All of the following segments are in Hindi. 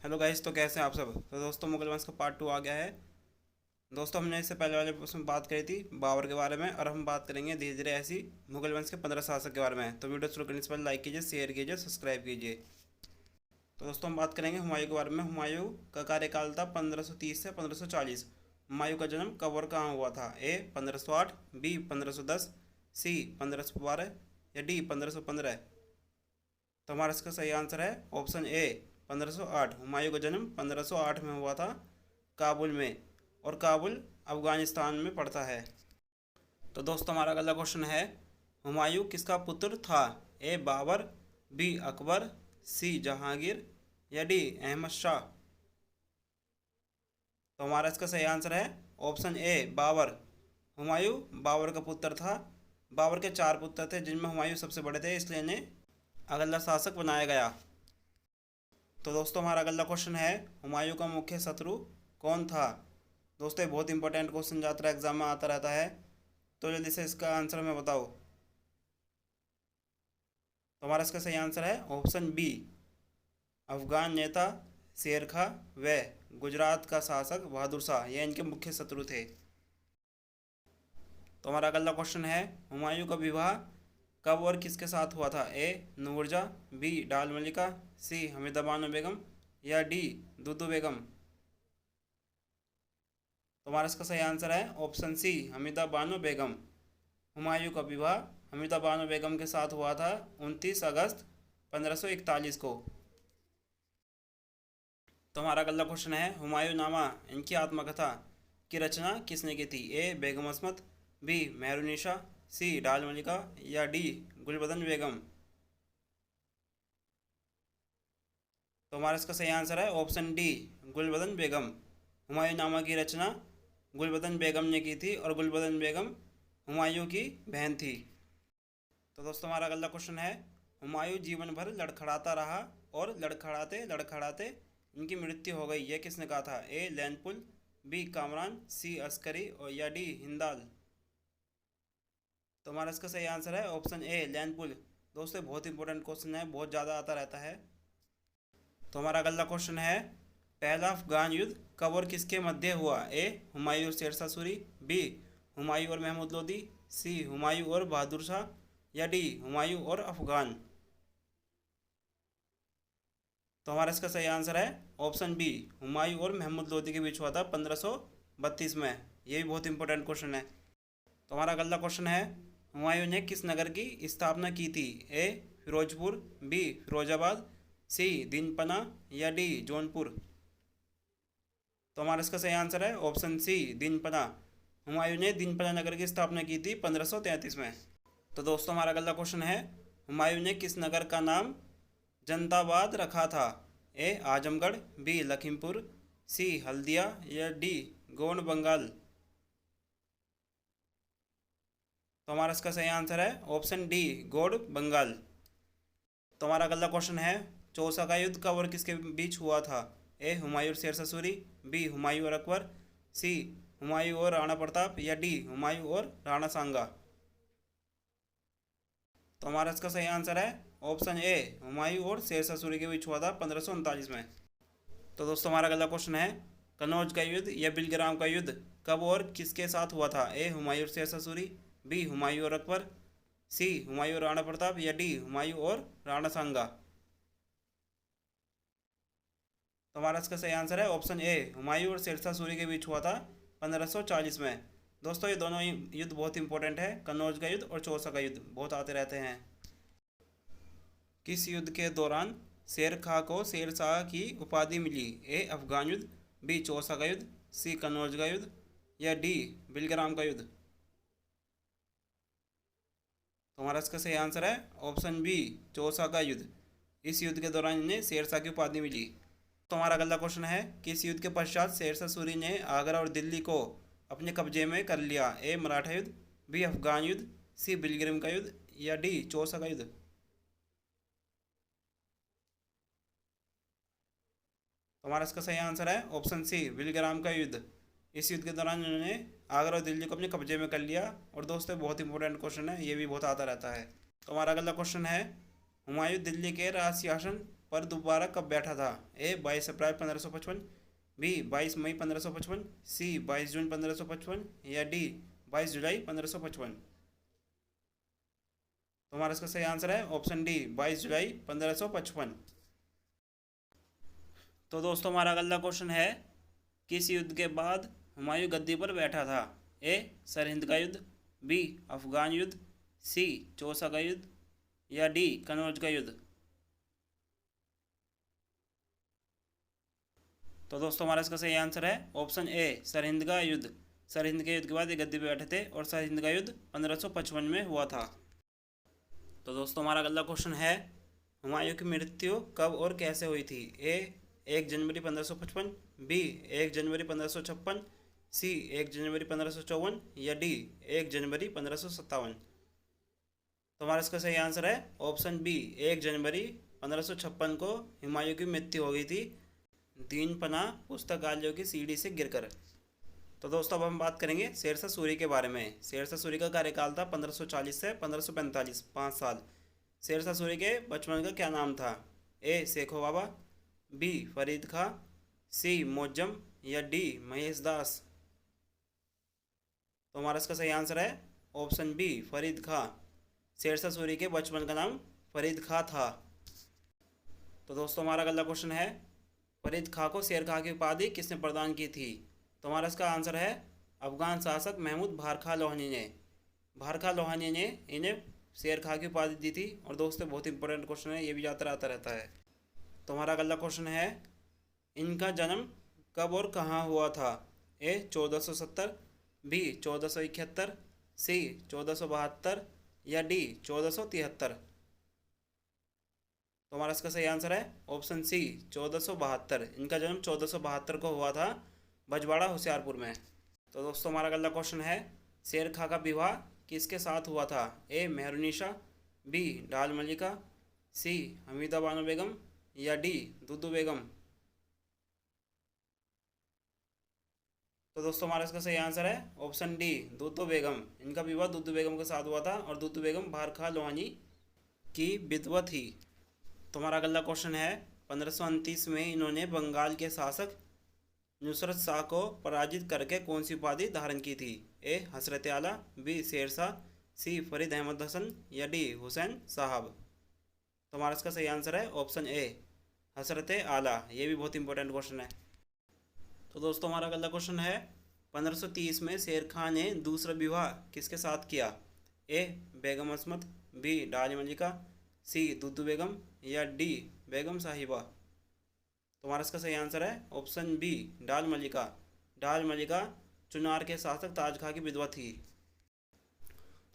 हेलो गाइस, तो कैसे हैं आप सब। तो दोस्तों, मुगल वंश का पार्ट 2 आ गया है। दोस्तों, हमने इससे पहले वाले उसमें बात करी थी बाबर के बारे में, और हम बात करेंगे धीरे धीरे ऐसी मुगल वंश के 15 शासक के बारे में। तो वीडियो शुरू करने से पहले लाइक कीजिए, शेयर कीजिए, सब्सक्राइब कीजिए। तो दोस्तों, हम बात करेंगे हुमायूं के बारे में। हुमायूं का कार्यकाल था 1530 से 1540। हुमायूं का जन्म कब और कहाँ हुआ था? ए 1508, बी 1510, सी 1512 या डी 1515। तो हमारा इसका सही आंसर है ऑप्शन ए 1508। हुमायूं का जन्म 1508 में हुआ था, काबुल में। और काबुल अफगानिस्तान में पड़ता है। तो दोस्तों, हमारा अगला क्वेश्चन है, हुमायूं किसका पुत्र था? ए बाबर, बी अकबर, सी जहांगीर या डी अहमद शाह। तो हमारा इसका सही आंसर है ऑप्शन ए बाबर। हुमायूं बाबर का पुत्र था। बाबर के 4 पुत्र थे, जिनमें हुमायूं सबसे बड़े थे, इसलिए इन्हें अगला शासक बनाया गया। तो दोस्तों, हमारा अगला क्वेश्चन है, हुमायूं का मुख्य शत्रु कौन था? दोस्तों, ये बहुत इंपॉर्टेंट क्वेश्चन जाता है, एग्जाम में आता रहता है। तो जल्दी से इसका आंसर मैं बताओ। तो हमारा इसका सही आंसर है ऑप्शन बी अफगान नेता शेर खां व गुजरात का शासक बहादुर शाह, ये इनके मुख्य शत्रु थे। तो हमारा अगला क्वेश्चन है, हुमायूं का विवाह कब और किसके साथ हुआ था? ए नूरजहाँ, बी डाल मलिका, सी हमीदा बानो बेगम या डी दुदू बेगम। तो हमारा इसका सही आंसर है ऑप्शन सी हमीदा बानो बेगम। हुमायूं का विवाह हमीदा बानो बेगम के साथ हुआ था 29 अगस्त 1541 को। तो हमारा अगला क्वेश्चन है, हुमायूं नामा इनकी आत्मकथा की रचना किसने की थी? ए बेगम अस्मत, बी मेहरुनिशा, सी डाल मलिका या डी गुलबदन बेगम। तो हमारा इसका सही आंसर है ऑप्शन डी गुलबदन बेगम। हुमायूं नामा की रचना गुलबदन बेगम ने की थी, और गुलबदन बेगम हुमायूं की बहन थी। तो दोस्तों, हमारा अगला क्वेश्चन है, हुमायूं जीवन भर लड़खड़ाता रहा और लड़खड़ाते लड़खड़ाते इनकी मृत्यु हो गई, यह किसने कहा था? ए लैनपुल, बी कामरान, सी अस्करी और या डी हिंदाल। तो हमारा इसका सही आंसर है ऑप्शन ए लैनपुल। दोस्तों, बहुत इंपॉर्टेंट क्वेश्चन है, बहुत ज़्यादा आता रहता है। तो हमारा अगला क्वेश्चन है, पहला अफगान युद्ध कब और किसके मध्य हुआ? ए हुमायूं और शेरशाह सूरी, बी हुमायूं और महमूद लोदी, सी हुमायूं और बहादुर शाह या डी हुमायूं और अफगान। तो हमारा इसका सही आंसर है ऑप्शन बी हुमायूं और महमूद लोदी के बीच हुआ था 1532 में। ये भी बहुत इंपॉर्टेंट क्वेश्चन है। तो हमारा अगला क्वेश्चन है, हुमायूं ने किस नगर की स्थापना की थी? ए फिरोजपुर, बी फिरोजाबाद, सी दीनपना या डी जौनपुर। तो हमारा इसका सही आंसर है ऑप्शन सी दीनपना। हुमायूं ने दीनपना नगर की स्थापना की थी 1533 में। तो दोस्तों, हमारा अगला क्वेश्चन है, हुमायूं ने किस नगर का नाम जनताबाद रखा था? ए आजमगढ़, बी लखीमपुर, सी हल्दिया या डी गोंड बंगाल। तो हमारा इसका सही आंसर है ऑप्शन डी गोंड बंगाल। तो हमारा अगला क्वेश्चन है, चौसा का युद्ध कब और किसके बीच हुआ था? ए हुमायूं और शेरशाह सूरी, बी हुमायूं और अकबर, सी हुमायूं और राणा प्रताप या डी हुमायूं और राणा सांगा। तो हमारा इसका सही आंसर है ऑप्शन ए हुमायूं और शेरशाह सूरी के बीच हुआ था 1539 में। तो दोस्तों, हमारा अगला क्वेश्चन है, कनौज का युद्ध या बिलग्राम का युद्ध कब और किसके साथ हुआ था? ए हुमायूं और शेरशाह सूरी, बी हुमायूं और अकबर, सी हुमायूं और राणा प्रताप या डी हुमायूं और राणा सांगा। तो हमारा इसका सही आंसर है ऑप्शन ए हुमायूं और शेरशाह सूरी के बीच हुआ था 1540 में। दोस्तों, ये दोनों युद्ध बहुत इंपॉर्टेंट है, कन्नौज का युद्ध और चौसा का युद्ध बहुत आते रहते हैं। किस युद्ध के दौरान शेर खां को शेर शाह की उपाधि मिली? ए अफगान युद्ध, बी चौसा का युद्ध, सी कन्नौज का युद्ध या डी बिलग्राम का युद्ध। तो हमारा इसका सही आंसर है ऑप्शन बी चौसा का युद्ध। इस युद्ध के दौरान इन्हें शेरशाह की उपाधि मिली। तो हमारा अगला क्वेश्चन है, किस युद्ध के पश्चात शेरशाह सूरी ने आगरा और दिल्ली को अपने कब्जे में कर लिया? ए मराठा युद्ध, बी अफगान युद्ध, सी बिलग्राम का युद्ध या डी चौसा का युद्ध। तो हमारा इसका सही आंसर है ऑप्शन सी बिलग्राम का युद्ध। इस युद्ध के दौरान उन्होंने आगरा और दिल्ली को अपने कब्जे में कर लिया। और दोस्तों, बहुत इंपॉर्टेंट क्वेश्चन है, ये भी बहुत आता रहता है। तो हमारा अगला क्वेश्चन है, हुमायूं दिल्ली के राज सिंहासन पर दोबारा कब बैठा था? ए 22 अप्रैल 1555, बी 22 मई 1555, सी 22 जून 1555 या डी 22 जुलाई 1555। तो हमारा इसका सही आंसर है ऑप्शन डी 22 जुलाई 1555। तो दोस्तों हमारा अगला क्वेश्चन है, किस युद्ध के बाद हुमायूं गद्दी पर बैठा था? ए सरहिंद का युद्ध, बी अफगान युद्ध, सी चौसा का युद्ध या डी कनौज का युद्ध। तो दोस्तों हमारा इसका सही आंसर है ऑप्शन ए सरहिंद का युद्ध। सरहिंद के युद्ध के बाद ये गद्दी पर बैठे थे और सरहिंद का युद्ध 1555 में हुआ था। तो दोस्तों हमारा अगला क्वेश्चन है, हुमायूं की मृत्यु कब और कैसे हुई थी? ए 1 जनवरी 1555, बी 1 जनवरी 1556, सी 1 जनवरी 1554 या डी 1 जनवरी 1557। तो हमारा इसका सही आंसर है ऑप्शन बी 1 जनवरी 1556 को हुमायूं की मृत्यु हो गई थी दीन पना पुस्तकालयों की सीढ़ी से गिरकर। तो दोस्तों अब हम बात करेंगे शेरशाह सूरी के बारे में। शेरशाह सूरी का कार्यकाल था 1540 से 1545, 5 साल। शेरशाह सूरी के बचपन का क्या नाम था? ए शेखो बाबा, बी फरीद खां, सी मोजम या डी महेश दास। तो हमारा इसका सही आंसर है ऑप्शन बी फरीद खां। शेरशाह सूरी के बचपन का नाम फरीद खां था। तो दोस्तों हमारा अगला क्वेश्चन है, फरीद खां को शेर खां की उपाधि किसने प्रदान की थी? तो हमारा इसका आंसर है अफगान शासक महमूद भारखा लोहानी ने। भारखा लोहानी ने इन्हें शेर खां की उपाधि दी थी। और दोस्तों बहुत इंपॉर्टेंट क्वेश्चन है, ये भी आता रहता है। तो हमारा अगला क्वेश्चन है, इनका जन्म कब और कहाँ हुआ था? ए 1470, बी 1471, सी 1472 या डी 1473। तो हमारा इसका सही आंसर है ऑप्शन सी 1472। इनका जन्म 1472 को हुआ था बजवाड़ा होशियारपुर में। तो दोस्तों हमारा अगला क्वेश्चन है, शेर खां का विवाह किसके साथ हुआ था? ए मेहरुनिसा, बी डाल मलिका, सी हमीदा बानो बेगम या डी दुदू बेगम। तो दोस्तों हमारा इसका सही आंसर है ऑप्शन डी दुदू बेगम। इनका विवाह दुदू बेगम के साथ हुआ था और दुदू बेगम भारखा लोहानी की विधवा थी। तो हमारा अगला क्वेश्चन है, 1529 में इन्होंने बंगाल के शासक नुसरत शाह को पराजित करके कौन सी उपाधि धारण की थी? ए हसरत आला, बी शेरशाह, सी फरीद अहमद हसन या डी हुसैन साहब। तो हमारा इसका सही आंसर है ऑप्शन ए हसरत आला। ये भी बहुत इंपॉर्टेंट क्वेश्चन है। तो दोस्तों हमारा अगला क्वेश्चन है, 1530 में शेर खां ने दूसरा विवाह किसके साथ किया? ए बेगम असमत, बी डाल मलिका, सी दुदू बेगम या डी बेगम साहिबा। तो हमारा इसका सही आंसर है ऑप्शन बी डाल मलिका। डाल मलिका चुनार के शासक ताज खां की विधवा थी।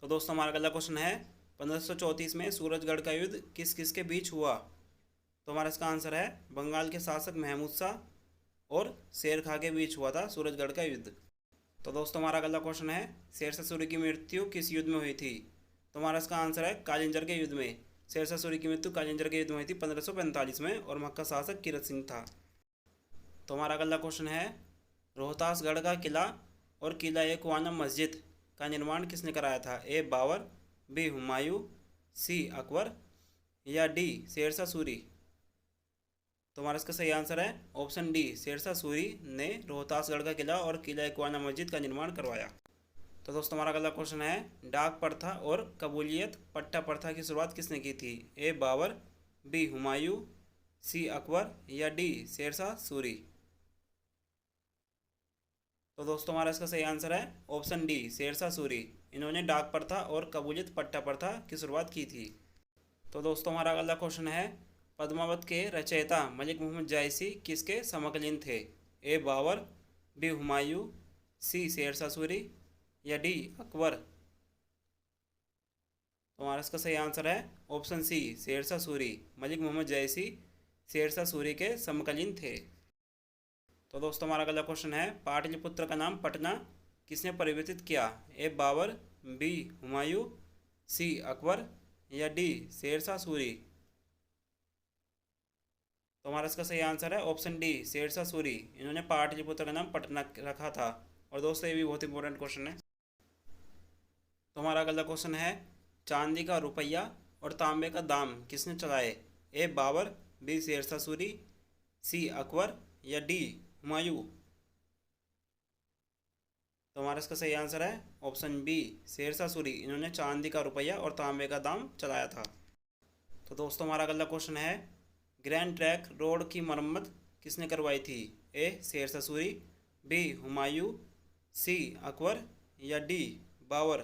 तो दोस्तों हमारा अगला क्वेश्चन है, 1534 में सूरजगढ़ का युद्ध किस किस के बीच हुआ? तो हमारा इसका आंसर है बंगाल के शासक महमूद शाह और शेर खां के बीच हुआ था सूरजगढ़ का युद्ध। तो दोस्तों हमारा अगला क्वेश्चन है, शेरशाह सूरी की मृत्यु किस युद्ध में हुई थी? तो हमारा इसका आंसर है कालिंजर के युद्ध में। शेरशाह सूरी की मृत्यु कालिंजर के युद्ध में हुई थी 1545 में और मक्का शासक कीरत सिंह था। तो हमारा अगला क्वेश्चन है, रोहतासगढ़ का किला और किला ए ख्वाना मस्जिद का निर्माण किसने कराया था? ए बाबर, बी हुमायूं, सी अकबर या डी शेरशाह सूरी। तो हमारा इसका सही आंसर है ऑप्शन डी शेरशाह सूरी ने रोहतासगढ़ का किला और किला ए ख्वाना मस्जिद का निर्माण करवाया। तो दोस्तों हमारा अगला क्वेश्चन है, डाक प्रथा और कबूलियत पट्टा प्रथा की शुरुआत किसने की थी? ए बाबर, बी हुमायूं, सी अकबर या डी शेरशाह सूरी। तो दोस्तों हमारा इसका सही आंसर है ऑप्शन डी शेरशाह सूरी। इन्होंने डाक प्रथा और कबूलियत पट्टा प्रथा की शुरुआत की थी। तो दोस्तों हमारा अगला क्वेश्चन है, पद्मावत के रचयिता मलिक मोहम्मद जायसी किसके समकालीन थे? ए बाबर, बी हुमायूं, सी शेरशाह सूरी या डी अकबर। तो हमारा इसका सही आंसर है ऑप्शन सी शेरशाह सूरी। मलिक मोहम्मद जायसी शेरशाह सूरी के समकालीन थे। तो दोस्तों हमारा अगला क्वेश्चन है, पाटलिपुत्र का नाम पटना किसने परिवर्तित किया? ए बाबर, बी हुमायूं, सी अकबर या डी शेरशाह सूरी। तो हमारा इसका सही आंसर है ऑप्शन डी शेरशाह सूरी। इन्होंने पाटलिपुत्र का नाम पटना रखा था। और दोस्तों ये भी बहुत इंपॉर्टेंट क्वेश्चन है। तो हमारा अगला क्वेश्चन है, चांदी का रुपया और तांबे का दाम किसने चलाए? ए बाबर, बी शेरशाह सूरी, सी अकबर या डी हुमायूं। तो हमारा इसका सही आंसर है ऑप्शन बी शेरशाह सूरी। इन्होंने चांदी का रुपया और तांबे का दाम चलाया था। तो दोस्तों हमारा अगला क्वेश्चन है, ग्रैंड ट्रैंक रोड की मरम्मत किसने करवाई थी? ए शेरशाह सूरी, बी हुमायूं, सी अकबर या डी बाबर।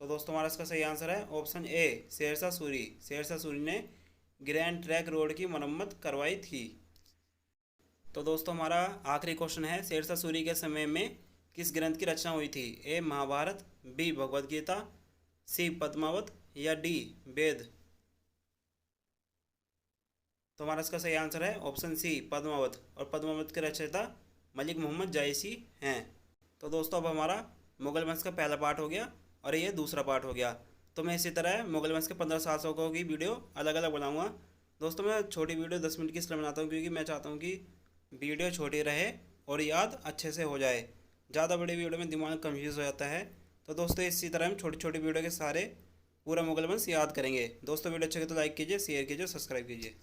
तो दोस्तों हमारा इसका सही आंसर है ऑप्शन ए शेरशाह सूरी। शेरशाह सूरी ने ग्रैंड ट्रैंक रोड की मरम्मत करवाई थी। तो दोस्तों हमारा आखिरी क्वेश्चन है, शेरशाह सूरी के समय में किस ग्रंथ की रचना हुई थी? ए महाभारत, बी भगवद गीता, सी पद्मावत या डी वेद। तो हमारा इसका सही आंसर है ऑप्शन सी पद्मावत, और पद्मावत के रचयिता मलिक मोहम्मद जायसी हैं। तो दोस्तों अब हमारा मुगल वंश का पहला पार्ट हो गया और ये दूसरा पार्ट हो गया। तो मैं इसी तरह मुगल वंश के 15 शासकों की वीडियो अलग अलग बनाऊंगा। दोस्तों मैं छोटी वीडियो 10 मिनट की इसलिए बनाता हूँ क्योंकि मैं चाहता हूँ कि वीडियो छोटी रहे और याद अच्छे से हो जाए। ज़्यादा बड़ी वीडियो में दिमाग कंफ्यूज हो जाता है। तो दोस्तों इसी तरह हम छोटी छोटी वीडियो के सारे पूरा मुगल वंश याद करेंगे। दोस्तों वीडियो अच्छे लगे तो लाइक कीजिए, शेयर कीजिए, सब्सक्राइब कीजिए।